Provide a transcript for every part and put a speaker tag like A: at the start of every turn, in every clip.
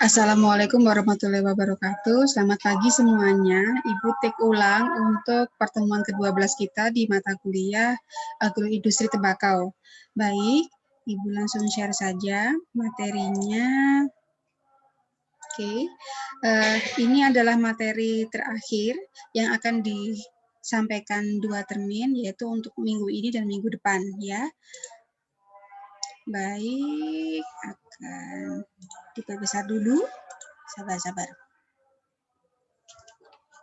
A: Assalamualaikum warahmatullahi wabarakatuh. Selamat pagi semuanya. Ibu take ulang untuk pertemuan ke-12 kita di mata kuliah Agroindustri Tembakau. Baik, Ibu langsung share saja materinya. Oke, ini adalah materi terakhir yang akan disampaikan 2 termin, yaitu untuk minggu ini dan minggu depan, ya. Baik, akan diperbesar dulu. Sabar-sabar.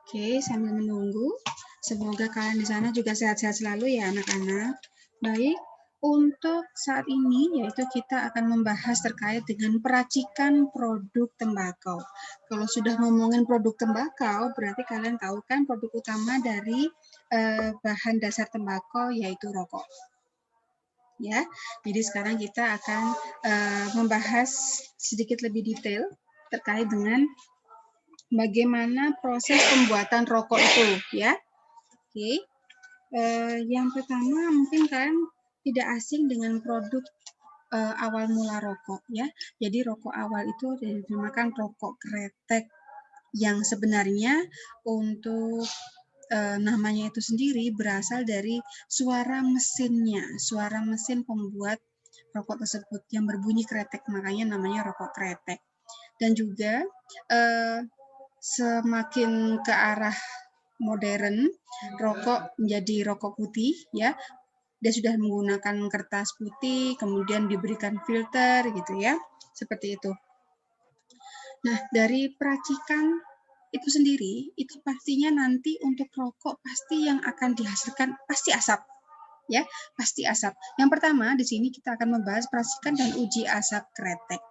A: Oke, sambil menunggu. Semoga kalian di sana juga sehat-sehat selalu ya anak-anak. Baik, untuk saat ini yaitu kita akan membahas terkait dengan peracikan produk tembakau. Kalau sudah ngomongin produk tembakau, berarti kalian tahu kan produk utama dari bahan dasar tembakau yaitu rokok. Ya, jadi sekarang kita akan membahas sedikit lebih detail terkait dengan bagaimana proses pembuatan rokok itu, ya. Oke. Yang pertama mungkin kalian tidak asing dengan produk awal mula rokok, ya. Jadi rokok awal itu dinamakan rokok kretek yang sebenarnya untuk namanya itu sendiri berasal dari suara mesinnya, suara mesin pembuat rokok tersebut yang berbunyi kretek, makanya namanya rokok kretek. Dan juga semakin ke arah modern, rokok menjadi rokok putih, ya. Dia sudah menggunakan kertas putih, kemudian diberikan filter, gitu ya, seperti itu. Nah, dari peracikan itu sendiri, itu pastinya nanti untuk rokok pasti yang akan dihasilkan pasti asap, ya, pasti asap. Yang pertama di sini kita akan membahas peracikan dan uji asap kretek.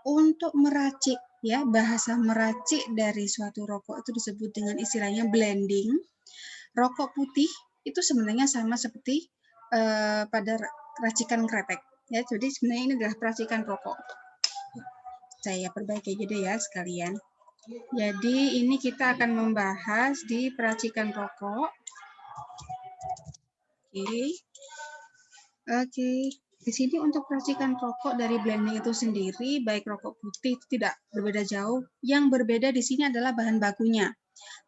A: Untuk meracik, ya, bahasa meracik dari suatu rokok itu disebut dengan istilahnya blending. Rokok putih itu sebenarnya sama seperti pada racikan kretek, ya. Jadi sebenarnya ini adalah peracikan rokok. Saya perbaiki aja deh ya sekalian. Jadi ini kita akan membahas di peracikan rokok. Oke. Di sini untuk peracikan rokok dari blending itu sendiri, baik rokok putih itu tidak berbeda jauh. Yang berbeda di sini adalah bahan bakunya.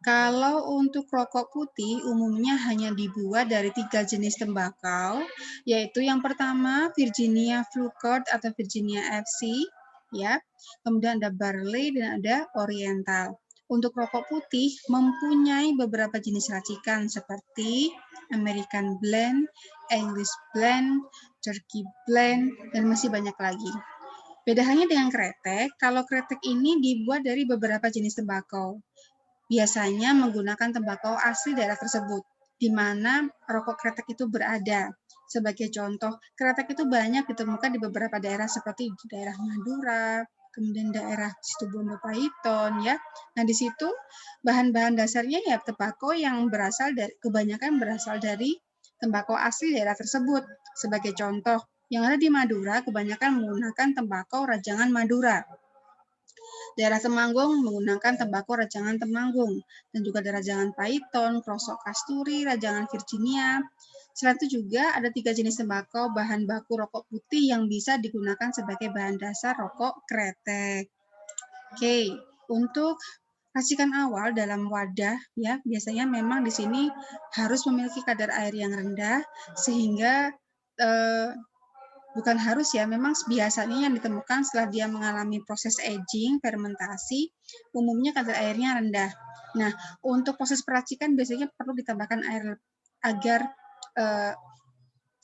A: Kalau untuk rokok putih umumnya hanya dibuat dari 3 jenis tembakau, yaitu yang pertama Virginia Flucord atau Virginia FC, ya. Kemudian ada Barley dan ada Oriental. Untuk rokok putih mempunyai beberapa jenis racikan seperti American Blend, English Blend, Turkey Blend, dan masih banyak lagi. Bedanya dengan kretek, kalau kretek ini dibuat dari beberapa jenis tembakau. Biasanya menggunakan tembakau asli daerah tersebut, di mana rokok kretek itu berada. Sebagai contoh, kretek itu banyak ditemukan di beberapa daerah seperti di daerah Madura, kemudian daerah Situbondo Paiton, ya. Nah, di situ bahan-bahan dasarnya ya tembakau yang kebanyakan berasal dari tembakau asli daerah tersebut. Sebagai contoh, yang ada di Madura kebanyakan menggunakan tembakau rajangan Madura. Daerah Temanggung menggunakan tembakau rajangan Temanggung, dan juga ada rajangan Paiton, Krosok Kasturi, rajangan Virginia. Selain itu juga ada 3 jenis tembakau bahan baku rokok putih yang bisa digunakan sebagai bahan dasar rokok kretek. Oke, untuk racikan awal dalam wadah, ya, biasanya memang di sini harus memiliki kadar air yang rendah sehingga bukan harus ya, memang biasanya yang ditemukan setelah dia mengalami proses aging, fermentasi, umumnya kadar airnya rendah. Nah, untuk proses peracikan biasanya perlu ditambahkan air agar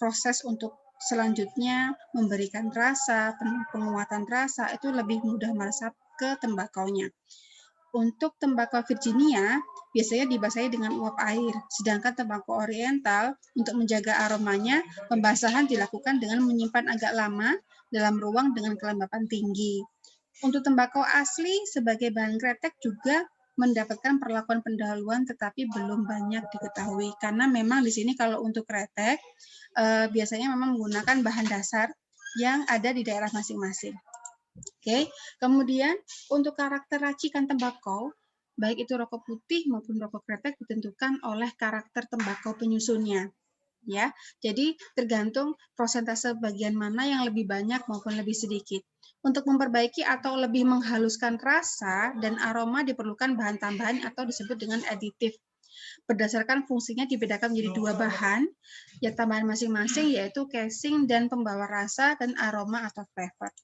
A: proses untuk selanjutnya memberikan rasa, penguatan rasa itu lebih mudah meresap ke tembakaunya. Untuk tembakau Virginia biasanya dibasahi dengan uap air, sedangkan tembakau Oriental untuk menjaga aromanya, pembasahan dilakukan dengan menyimpan agak lama dalam ruang dengan kelembapan tinggi. Untuk tembakau asli sebagai bahan kretek juga mendapatkan perlakuan pendahuluan tetapi belum banyak diketahui karena memang di sini kalau untuk kretek biasanya memang menggunakan bahan dasar yang ada di daerah masing-masing. Oke, kemudian untuk karakter racikan tembakau, baik itu rokok putih maupun rokok kretek ditentukan oleh karakter tembakau penyusunnya. ya. Jadi tergantung persentase bagian mana yang lebih banyak maupun lebih sedikit. Untuk memperbaiki atau lebih menghaluskan rasa dan aroma diperlukan bahan tambahan atau disebut dengan aditif. Berdasarkan fungsinya dibedakan menjadi dua bahan, ya tambahan masing-masing yaitu casing dan pembawa rasa dan aroma atau flavor.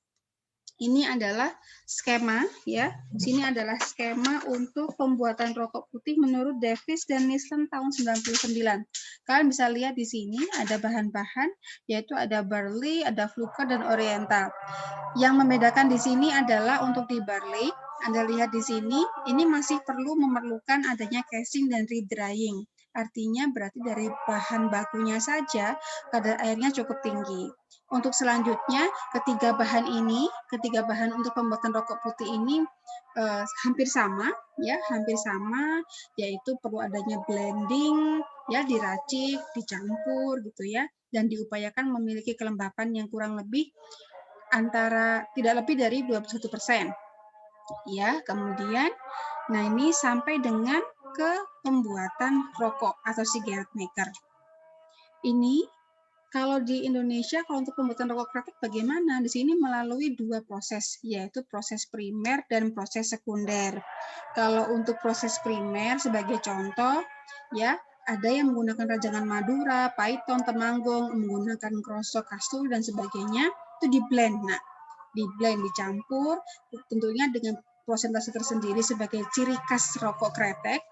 A: Ini adalah skema ya. Sini adalah skema untuk pembuatan rokok putih menurut Davis dan Nielsen tahun 99. Kalian bisa lihat di sini ada bahan-bahan yaitu ada barley, ada fluker dan oriental. Yang membedakan di sini adalah untuk di barley, Anda lihat di sini, ini masih memerlukan adanya casing dan redrying. Artinya berarti dari bahan bakunya saja kadar airnya cukup tinggi. Untuk selanjutnya, ketiga bahan untuk pembuatan rokok putih ini hampir sama, yaitu perlu adanya blending, ya diracik, dicampur gitu ya, dan diupayakan memiliki kelembapan yang kurang lebih antara tidak lebih dari 21%. Ya, kemudian nah ini sampai dengan ke pembuatan rokok atau cigarette maker. Ini kalau di Indonesia, kalau untuk pembuatan rokok kretek bagaimana? Di sini melalui dua proses, yaitu proses primer dan proses sekunder. Kalau untuk proses primer, sebagai contoh, ya ada yang menggunakan rajangan Madura, Python, Temanggung, menggunakan krosok, kastul, dan sebagainya, itu di blend. Nah, di blend, dicampur, tentunya dengan prosentase tersendiri sebagai ciri khas rokok kretek.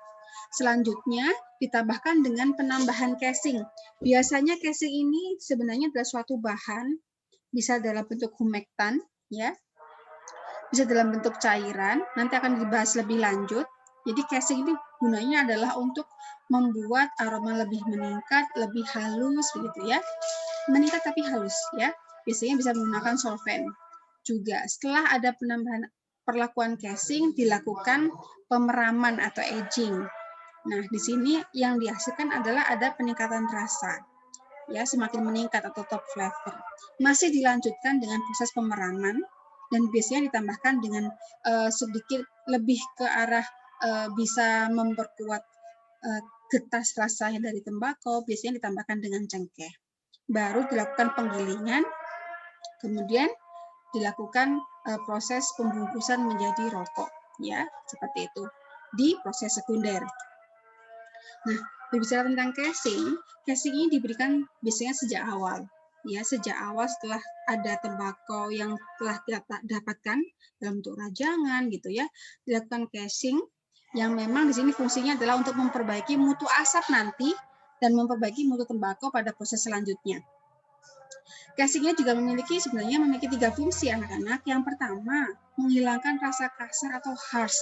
A: Selanjutnya ditambahkan dengan penambahan casing. Biasanya casing ini sebenarnya adalah suatu bahan, bisa dalam bentuk humektan, ya, bisa dalam bentuk cairan. Nanti akan dibahas lebih lanjut. Jadi casing ini gunanya adalah untuk membuat aroma lebih meningkat, lebih halus, begitu ya. Meningkat tapi halus, ya. Biasanya bisa menggunakan solvent. Juga setelah ada penambahan perlakuan casing, dilakukan pemeraman atau aging. Nah, di sini yang dihasilkan adalah ada peningkatan rasa, ya semakin meningkat atau top flavor. Masih dilanjutkan dengan proses pemeraman dan biasanya ditambahkan dengan sedikit lebih ke arah bisa memperkuat getas rasanya dari tembakau, biasanya ditambahkan dengan cengkeh. Baru dilakukan penggilingan, kemudian dilakukan proses pembungkusan menjadi rokok, ya seperti itu di proses sekunder. Nah, berbicara tentang casing ini diberikan biasanya sejak awal. Ya, sejak awal setelah ada tembakau yang telah kita dapatkan dalam bentuk rajangan gitu ya, dilakukan casing yang memang di sini fungsinya adalah untuk memperbaiki mutu asap nanti dan memperbaiki mutu tembakau pada proses selanjutnya. Casingnya juga sebenarnya memiliki 3 fungsi anak-anak. Yang pertama, menghilangkan rasa kasar atau harsh.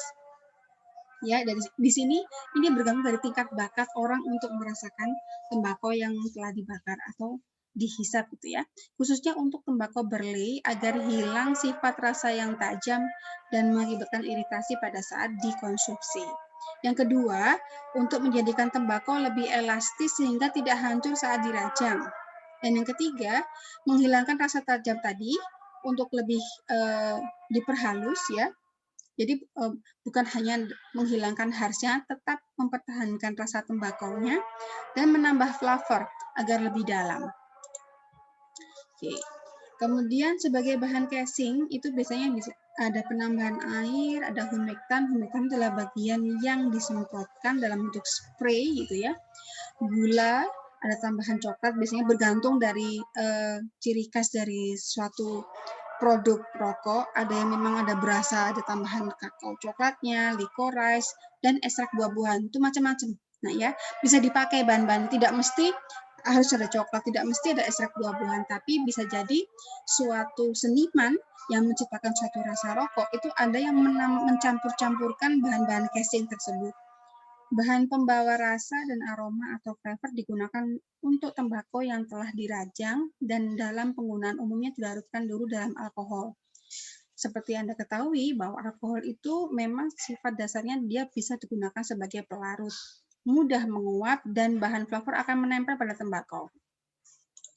A: Ya, dari di sini ini bergantung dari tingkat bakat orang untuk merasakan tembakau yang telah dibakar atau dihisap gitu ya. Khususnya untuk tembakau barley agar hilang sifat rasa yang tajam dan mengakibatkan iritasi pada saat dikonsumsi. Yang kedua, untuk menjadikan tembakau lebih elastis sehingga tidak hancur saat dirajang. Dan yang ketiga, menghilangkan rasa tajam tadi untuk lebih diperhalus ya. Jadi bukan hanya menghilangkan harshnya, tetap mempertahankan rasa tembakaunya dan menambah flavor agar lebih dalam. Oke. Kemudian sebagai bahan casing itu biasanya bisa ada penambahan air, ada humektan. Humektan adalah bagian yang disemprotkan dalam bentuk spray gitu ya. Gula, ada tambahan coklat, biasanya bergantung dari ciri khas dari suatu produk rokok, ada yang memang ada berasa, ada tambahan kakao coklatnya, licorice, dan ekstrak buah-buahan, itu macam-macam. Nah ya, bisa dipakai bahan-bahan, tidak mesti harus ada coklat, tidak mesti ada ekstrak buah-buahan, tapi bisa jadi suatu seniman yang menciptakan suatu rasa rokok, itu ada yang mencampur-campurkan bahan-bahan casing tersebut. Bahan pembawa rasa dan aroma atau flavor digunakan untuk tembakau yang telah dirajang dan dalam penggunaan umumnya dilarutkan dulu dalam alkohol. Seperti Anda ketahui bahwa alkohol itu memang sifat dasarnya dia bisa digunakan sebagai pelarut, mudah menguap dan bahan flavor akan menempel pada tembakau.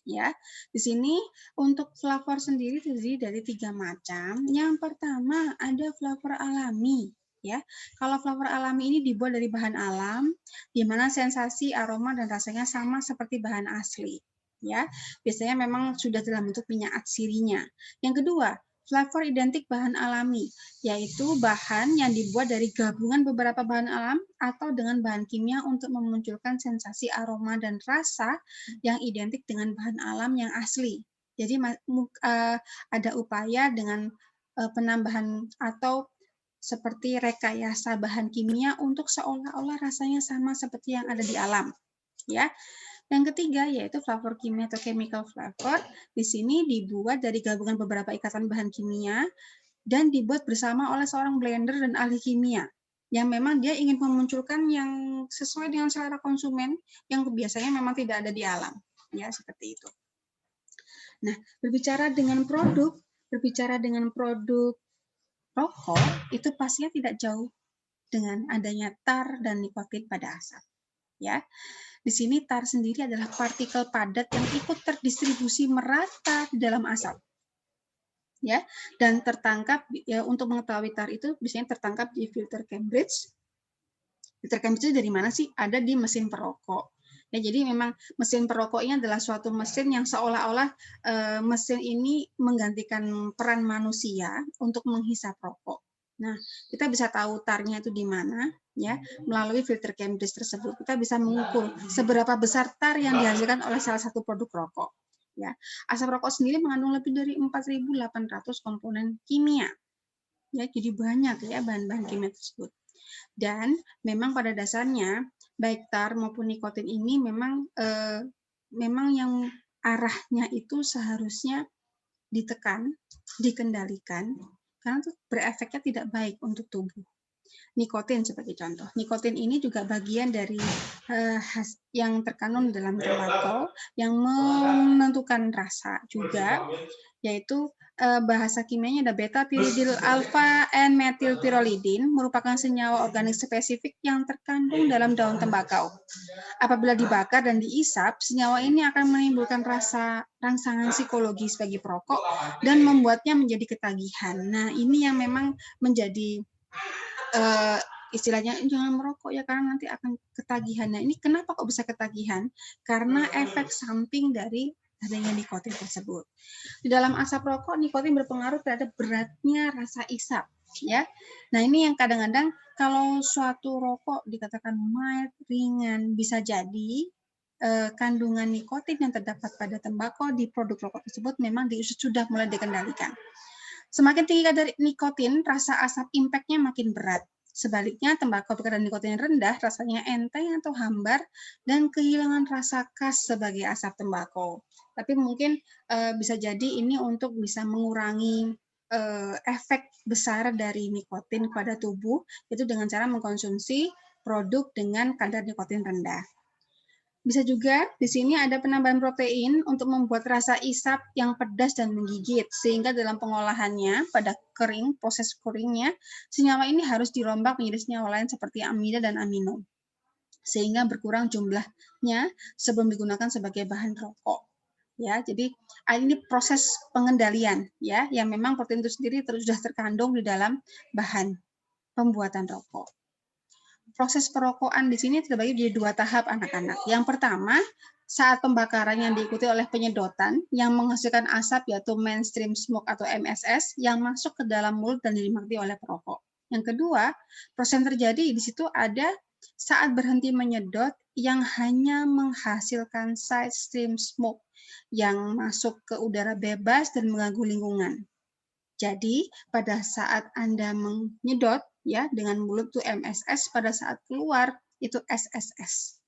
A: Ya, di sini untuk flavor sendiri terdiri dari 3 macam. Yang pertama ada flavor alami. ya. Kalau flavor alami ini dibuat dari bahan alam, di mana sensasi, aroma, dan rasanya sama seperti bahan asli. Ya, biasanya memang sudah dalam bentuk minyak atsirinya. Yang kedua, flavor identik bahan alami, yaitu bahan yang dibuat dari gabungan beberapa bahan alam atau dengan bahan kimia untuk memunculkan sensasi, aroma, dan rasa yang identik dengan bahan alam yang asli. Jadi ada upaya dengan penambahan atau seperti rekayasa bahan kimia untuk seolah-olah rasanya sama seperti yang ada di alam. Ya. Yang ketiga yaitu flavor kimia atau chemical flavor. Di sini dibuat dari gabungan beberapa ikatan bahan kimia dan dibuat bersama oleh seorang blender dan ahli kimia yang memang dia ingin memunculkan yang sesuai dengan selera konsumen yang biasanya memang tidak ada di alam. Ya, seperti itu. Nah, berbicara dengan produk rokok itu pastinya tidak jauh dengan adanya tar dan nikotin pada asap. Ya, di sini tar sendiri adalah partikel padat yang ikut terdistribusi merata di dalam asap. Ya, dan tertangkap ya, untuk mengetahui tar itu biasanya tertangkap di filter Cambridge. Filter Cambridge itu dari mana sih? Ada di mesin perokok. Ya, jadi memang mesin perokok ini adalah suatu mesin yang seolah-olah mesin ini menggantikan peran manusia untuk menghisap rokok. Nah, kita bisa tahu tarnya itu di mana, ya, melalui filter Cambridge tersebut. Kita bisa mengukur seberapa besar tar yang dihasilkan oleh salah satu produk rokok. Ya, asap rokok sendiri mengandung lebih dari 4.800 komponen kimia. Ya, jadi banyak ya bahan-bahan kimia tersebut. Dan memang pada dasarnya baik tar maupun nikotin ini memang yang arahnya itu seharusnya ditekan, dikendalikan, karena itu berefeknya tidak baik untuk tubuh. Nikotin sebagai contoh. Nikotin ini juga bagian dari yang terkandung dalam tembakau yang menentukan rasa juga, yaitu bahasa kimianya ada beta-tiridyl alfa and metilpirolidin, merupakan senyawa organik spesifik yang terkandung dalam daun tembakau. Apabila dibakar dan diisap, senyawa ini akan menimbulkan rangsangan psikologis bagi perokok dan membuatnya menjadi ketagihan. Nah, ini yang memang menjadi istilahnya jangan merokok ya karena nanti akan ketagihan. Nah, ini kenapa kok bisa ketagihan? Karena efek samping dari adanya nikotin tersebut. Di dalam asap rokok, nikotin berpengaruh terhadap beratnya rasa isap. Ya, nah ini yang kadang-kadang kalau suatu rokok dikatakan mild, ringan, bisa jadi kandungan nikotin yang terdapat pada tembakau di produk rokok tersebut memang sudah mulai dikendalikan. Semakin tinggi kadar nikotin, rasa asap impact-nya makin berat. Sebaliknya, tembakau berkadar nikotin rendah rasanya enteng atau hambar dan kehilangan rasa khas sebagai asap tembakau. Tapi mungkin bisa jadi ini untuk bisa mengurangi efek besar dari nikotin pada tubuh, yaitu dengan cara mengkonsumsi produk dengan kadar nikotin rendah. Bisa juga di sini ada penambahan protein untuk membuat rasa isap yang pedas dan menggigit, sehingga dalam pengolahannya pada kering, proses keringnya, senyawa ini harus dirombak menjadi senyawa lain seperti amida dan amino, sehingga berkurang jumlahnya sebelum digunakan sebagai bahan rokok. Ya, jadi ini proses pengendalian ya, yang memang protein itu sendiri sudah terkandung di dalam bahan pembuatan rokok. Proses perokokan di sini terbagi menjadi 2 tahap anak-anak. Yang pertama, saat pembakaran yang diikuti oleh penyedotan yang menghasilkan asap yaitu mainstream smoke atau MSS yang masuk ke dalam mulut dan dinikmati oleh perokok. Yang kedua, proses yang terjadi di situ ada saat berhenti menyedot yang hanya menghasilkan side stream smoke yang masuk ke udara bebas dan mengganggu lingkungan. Jadi, pada saat Anda menyedot ya dengan mulut itu MSS, pada saat keluar itu SSS.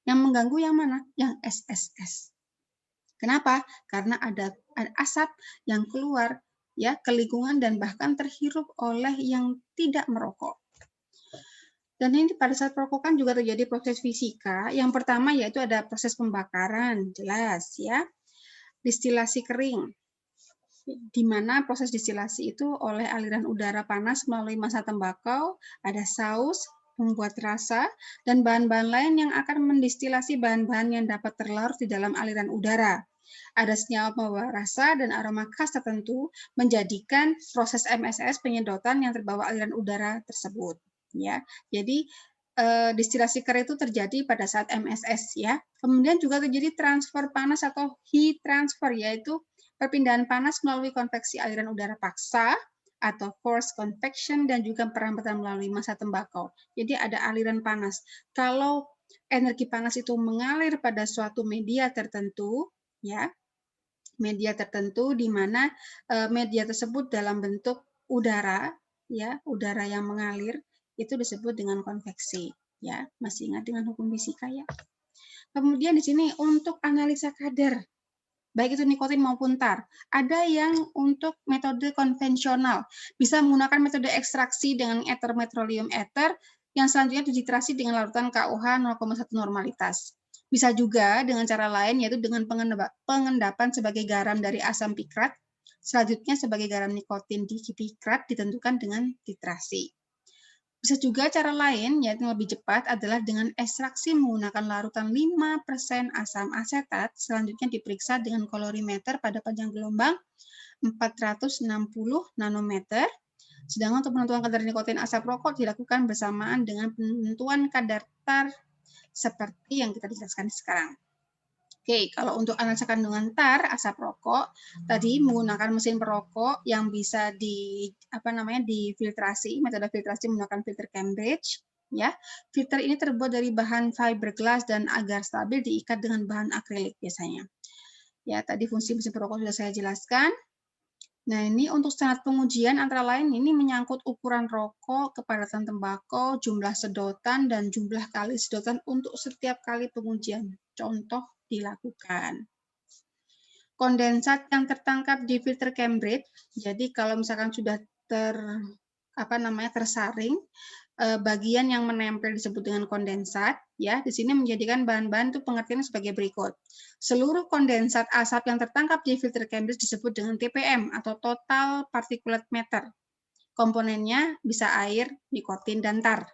A: Yang mengganggu yang mana? Yang SSS. Kenapa? Karena ada asap yang keluar ya ke lingkungan dan bahkan terhirup oleh yang tidak merokok. Dan ini pada saat perokokan juga terjadi proses fisika. Yang pertama yaitu ada proses pembakaran, jelas ya. Distilasi kering, di mana proses distilasi itu oleh aliran udara panas melalui massa tembakau, ada saus, membuat rasa, dan bahan-bahan lain yang akan mendistilasi bahan-bahan yang dapat terlarut di dalam aliran udara. Ada senyawa pembawa rasa dan aroma khas tertentu menjadikan proses MSS penyedotan yang terbawa aliran udara tersebut. Ya, jadi distilasi kering itu terjadi pada saat MSS ya. Kemudian juga terjadi transfer panas atau heat transfer, yaitu perpindahan panas melalui konveksi aliran udara paksa atau forced convection dan juga perambatan melalui massa tembakau. Jadi ada aliran panas. Kalau energi panas itu mengalir pada suatu media tertentu, ya, media tertentu di mana media tersebut dalam bentuk udara, ya, udara yang mengalir itu disebut dengan konveksi, ya. Masih ingat dengan hukum fisika ya? Kemudian di sini untuk analisa kadar, baik itu nikotin maupun tar. Ada yang untuk metode konvensional, bisa menggunakan metode ekstraksi dengan ether metrolium ether yang selanjutnya dititrasi dengan larutan KOH 0,1 normalitas. Bisa juga dengan cara lain, yaitu dengan pengendapan sebagai garam dari asam pikrat, selanjutnya sebagai garam nikotin di pikrat ditentukan dengan titrasi. Bisa juga cara lain, yaitu yang lebih cepat, adalah dengan ekstraksi menggunakan larutan 5% asam asetat, selanjutnya diperiksa dengan kolorimeter pada panjang gelombang 460 nanometer. Sedangkan untuk penentuan kadar nikotin asap rokok dilakukan bersamaan dengan penentuan kadar tar seperti yang kita jelaskan sekarang. Oke, kalau untuk analisa kandungan tar asap rokok tadi menggunakan mesin perokok yang bisa difiltrasi, metode filtrasi menggunakan filter Cambridge, ya. Filter ini terbuat dari bahan fiberglass dan agar stabil diikat dengan bahan akrilik biasanya. Ya, tadi fungsi mesin perokok sudah saya jelaskan. Nah, ini untuk standar pengujian antara lain ini menyangkut ukuran rokok, kepadatan tembakau, jumlah sedotan, dan jumlah kali sedotan untuk setiap kali pengujian. Contoh dilakukan. Kondensat yang tertangkap di filter Cambridge, jadi kalau misalkan sudah tersaring, bagian yang menempel disebut dengan kondensat, ya. Di sini menjadikan bahan-bahan itu pengertiannya sebagai berikut. Seluruh kondensat asap yang tertangkap di filter Cambridge disebut dengan TPM atau total particulate matter. Komponennya bisa air, nikotin, dan tar.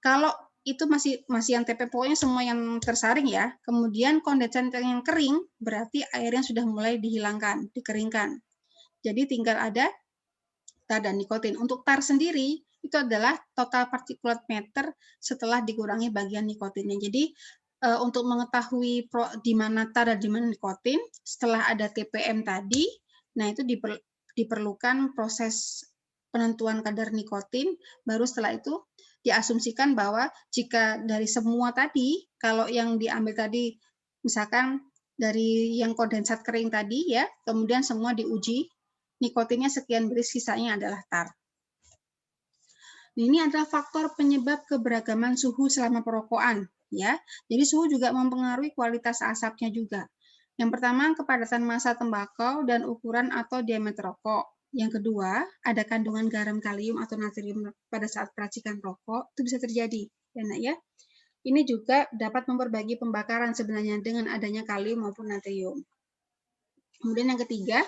A: Kalau itu masih yang TP, pokoknya semua yang tersaring ya. Kemudian kondensat yang kering berarti airnya sudah mulai dihilangkan, dikeringkan. Jadi tinggal ada tar dan nikotin. Untuk tar sendiri itu adalah total particulate matter setelah dikurangi bagian nikotinnya. Jadi untuk mengetahui di mana tar dan di mana nikotin, setelah ada TPM tadi, nah itu diperlukan proses penentuan kadar nikotin, baru setelah itu diasumsikan bahwa jika dari semua tadi, kalau yang diambil tadi misalkan dari yang kondensat kering tadi ya, kemudian semua diuji, nikotinnya sekian beris, sisanya adalah tar. Ini adalah faktor penyebab keberagaman suhu selama perokokan ya. Jadi suhu juga mempengaruhi kualitas asapnya juga. Yang pertama, kepadatan massa tembakau dan ukuran atau diameter rokok. Yang kedua, ada kandungan garam kalium atau natrium pada saat peracikan rokok, itu bisa terjadi. Ya. Ini juga dapat memperbagi pembakaran sebenarnya dengan adanya kalium maupun natrium. Kemudian yang ketiga,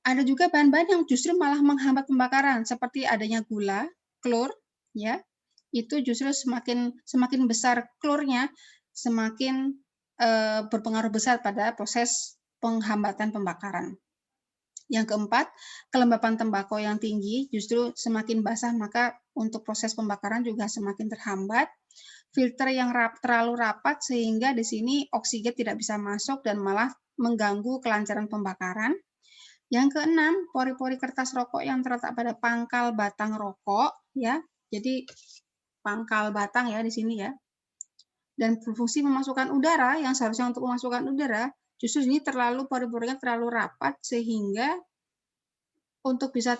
A: ada juga bahan-bahan yang justru malah menghambat pembakaran, seperti adanya gula, klor, ya. Itu justru semakin besar klornya, semakin berpengaruh besar pada proses penghambatan pembakaran. Yang keempat, kelembapan tembakau yang tinggi justru semakin basah, maka untuk proses pembakaran juga semakin terhambat. Filter yang terlalu rapat sehingga di sini oksigen tidak bisa masuk dan malah mengganggu kelancaran pembakaran. Yang keenam, pori-pori kertas rokok yang terletak pada pangkal batang rokok, ya. Jadi pangkal batang ya di sini ya. Dan berfungsi memasukkan udara yang seharusnya untuk memasukkan udara, justru ini pori-porinya terlalu rapat sehingga untuk bisa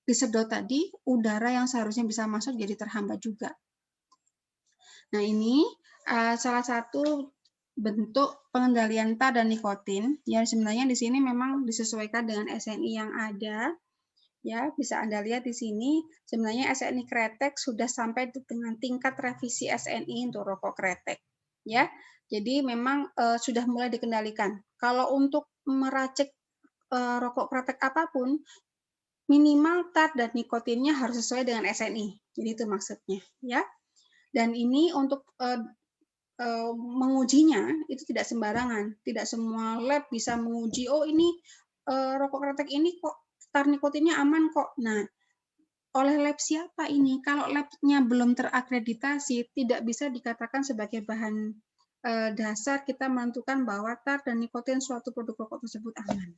A: disedot tadi, udara yang seharusnya bisa masuk jadi terhambat juga. Nah, ini salah satu bentuk pengendalian tar dan nikotin yang sebenarnya di sini memang disesuaikan dengan SNI yang ada. Ya, bisa Anda lihat di sini sebenarnya SNI kretek sudah sampai dengan tingkat revisi SNI untuk rokok kretek. Ya. Jadi memang sudah mulai dikendalikan. Kalau untuk meracik rokok kretek apapun, minimal tar dan nikotinnya harus sesuai dengan SNI. Jadi itu maksudnya, ya. Dan ini untuk mengujinya itu tidak sembarangan. Tidak semua lab bisa menguji, oh ini rokok kretek ini kok tar nikotinnya aman kok. Nah, oleh lab siapa ini? Kalau labnya belum terakreditasi, tidak bisa dikatakan sebagai bahan dasar kita menentukan bahwa tar dan nikotin suatu produk rokok tersebut aman.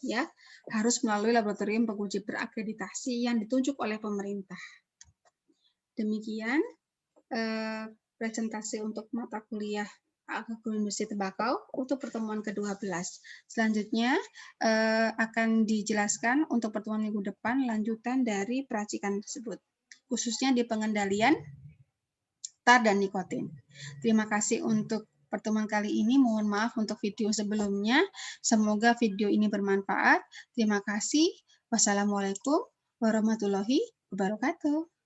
A: Ya, harus melalui laboratorium penguji berakreditasi yang ditunjuk oleh pemerintah. Demikian presentasi untuk mata kuliah agroindustri tembakau untuk pertemuan ke-12. Selanjutnya akan dijelaskan untuk pertemuan minggu depan lanjutan dari peracikan tersebut, khususnya di pengendalian tar dan nikotin. Terima kasih untuk pertemuan kali ini. Mohon maaf untuk video sebelumnya. Semoga video ini bermanfaat. Terima kasih. Wassalamualaikum warahmatullahi wabarakatuh.